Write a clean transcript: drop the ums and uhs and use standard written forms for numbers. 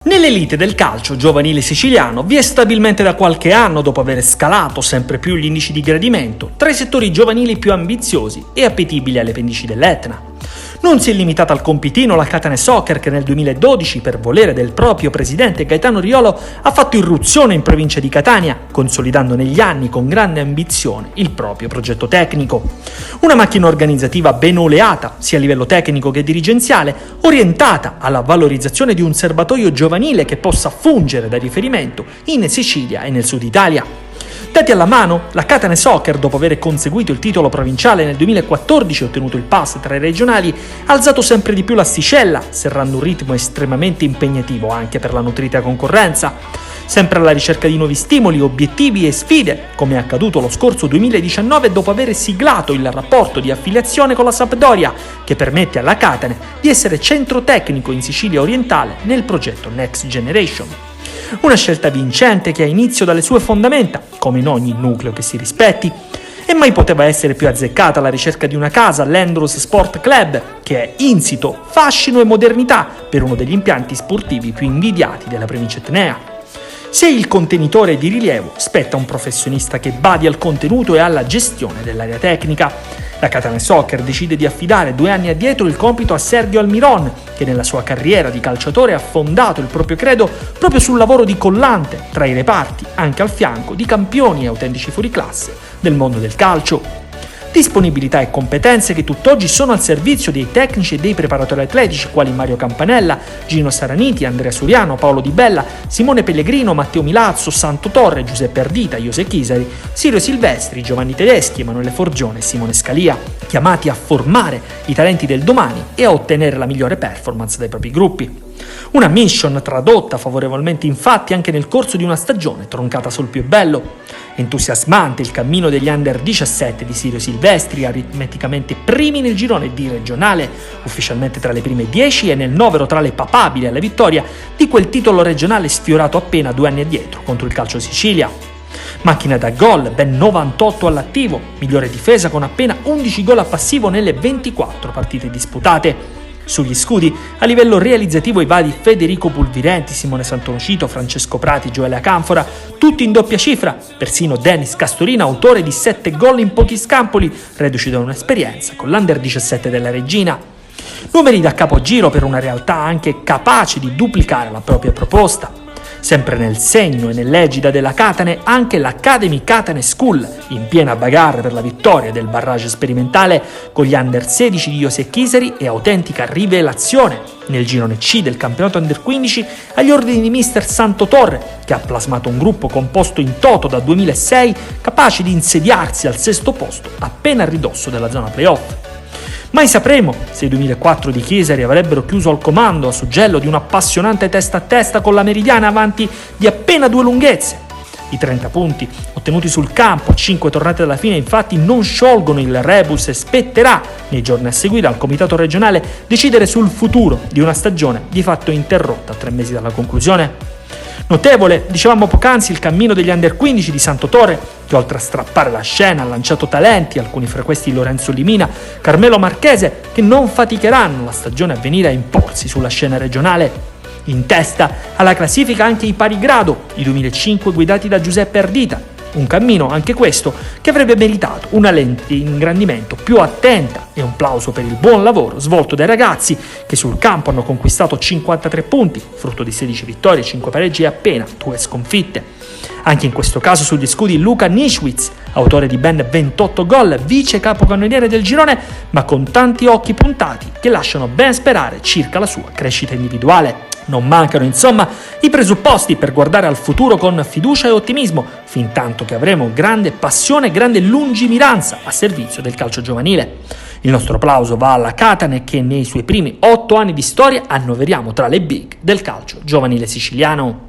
Nell'elite del calcio giovanile siciliano vi è stabilmente da qualche anno, dopo aver scalato sempre più gli indici di gradimento, tra i settori giovanili più ambiziosi e appetibili alle pendici dell'Etna. Non si è limitata al compitino la Catane Soccer, che nel 2012, per volere del proprio presidente Gaetano Riolo, ha fatto irruzione in provincia di Catania, consolidando negli anni con grande ambizione il proprio progetto tecnico. Una macchina organizzativa ben oleata, sia a livello tecnico che dirigenziale, orientata alla valorizzazione di un serbatoio giovanile che possa fungere da riferimento in Sicilia e nel sud Italia. Dati alla mano, la Catane Soccer, dopo aver conseguito il titolo provinciale nel 2014 e ottenuto il pass tra i regionali, ha alzato sempre di più l'asticella, serrando un ritmo estremamente impegnativo anche per la nutrita concorrenza. Sempre alla ricerca di nuovi stimoli, obiettivi e sfide, come è accaduto lo scorso 2019 dopo aver siglato il rapporto di affiliazione con la Sampdoria, che permette alla Catane di essere centro tecnico in Sicilia orientale nel progetto Next Generation. Una scelta vincente che ha inizio dalle sue fondamenta, come in ogni nucleo che si rispetti, e mai poteva essere più azzeccata la ricerca di una casa, l'Endros Sport Club, che è insito fascino e modernità per uno degli impianti sportivi più invidiati della provincia etnea. Se il contenitore è di rilievo, spetta a un professionista che badi al contenuto e alla gestione dell'area tecnica. La Catane Soccer decide di affidare 2 anni addietro il compito a Sergio Almiron, che nella sua carriera di calciatore ha fondato il proprio credo proprio sul lavoro di collante tra i reparti, anche al fianco di campioni e autentici fuoriclasse del mondo del calcio. Disponibilità e competenze che tutt'oggi sono al servizio dei tecnici e dei preparatori atletici quali Mario Campanella, Gino Saraniti, Andrea Suriano, Paolo Di Bella, Simone Pellegrino, Matteo Milazzo, Santo Torre, Giuseppe Ardita, Jose Chisari, Sirio Silvestri, Giovanni Tedeschi, Emanuele Forgione e Simone Scalia, chiamati a formare i talenti del domani e a ottenere la migliore performance dai propri gruppi. Una mission tradotta favorevolmente infatti anche nel corso di una stagione troncata sul più bello. Entusiasmante il cammino degli Under 17 di Sirio Silvestri, aritmeticamente primi nel girone D regionale, ufficialmente tra le prime 10 e nel novero tra le papabili alla vittoria di quel titolo regionale sfiorato appena 2 anni addietro contro il Calcio Sicilia. Macchina da gol, ben 98 all'attivo, migliore difesa con appena 11 gol a passivo nelle 24 partite disputate. Sugli scudi, a livello realizzativo i vari Federico Pulvirenti, Simone Santonocito, Francesco Prati, Gioele Acanfora, tutti in doppia cifra, persino Dennis Castorina, autore di 7 gol in pochi scampoli, reduci da un'esperienza con l'Under 17 della Regina. Numeri da capogiro per una realtà anche capace di duplicare la propria proposta. Sempre nel segno e nell'egida della Catane, anche l'Academy Catane School, in piena bagarre per la vittoria del barrage sperimentale con gli Under 16 di Jose Chisari e autentica rivelazione nel girone C del campionato Under 15 agli ordini di mister Santo Torre, che ha plasmato un gruppo composto in toto da 2006 capace di insediarsi al 6° posto appena a ridosso della zona playoff. Mai sapremo se i 2004 di Chisari avrebbero chiuso al comando a suggello di un appassionante testa a testa con la Meridiana avanti di appena 2 lunghezze. I 30 punti ottenuti sul campo a 5 tornate dalla fine infatti non sciolgono il rebus e spetterà nei giorni a seguire al comitato regionale decidere sul futuro di una stagione di fatto interrotta a 3 mesi dalla conclusione. Notevole, dicevamo poc'anzi, il cammino degli Under 15 di Santo Torre, che oltre a strappare la scena ha lanciato talenti, alcuni fra questi Lorenzo Limina, Carmelo Marchese, che non faticheranno la stagione a venire a imporsi sulla scena regionale. In testa alla classifica anche i pari grado, i 2005 guidati da Giuseppe Ardita. Un cammino, anche questo, che avrebbe meritato una lente di ingrandimento più attenta e un plauso per il buon lavoro svolto dai ragazzi che sul campo hanno conquistato 53 punti, frutto di 16 vittorie, 5 pareggi e appena 2 sconfitte. Anche in questo caso sugli scudi Luca Nischwitz, autore di ben 28 gol, vice capocannoniere del girone, ma con tanti occhi puntati che lasciano ben sperare circa la sua crescita individuale. Non mancano, insomma, i presupposti per guardare al futuro con fiducia e ottimismo, fin tanto che avremo grande passione e grande lungimiranza a servizio del calcio giovanile. Il nostro applauso va alla Catane che nei suoi primi 8 anni di storia annoveriamo tra le big del calcio giovanile siciliano.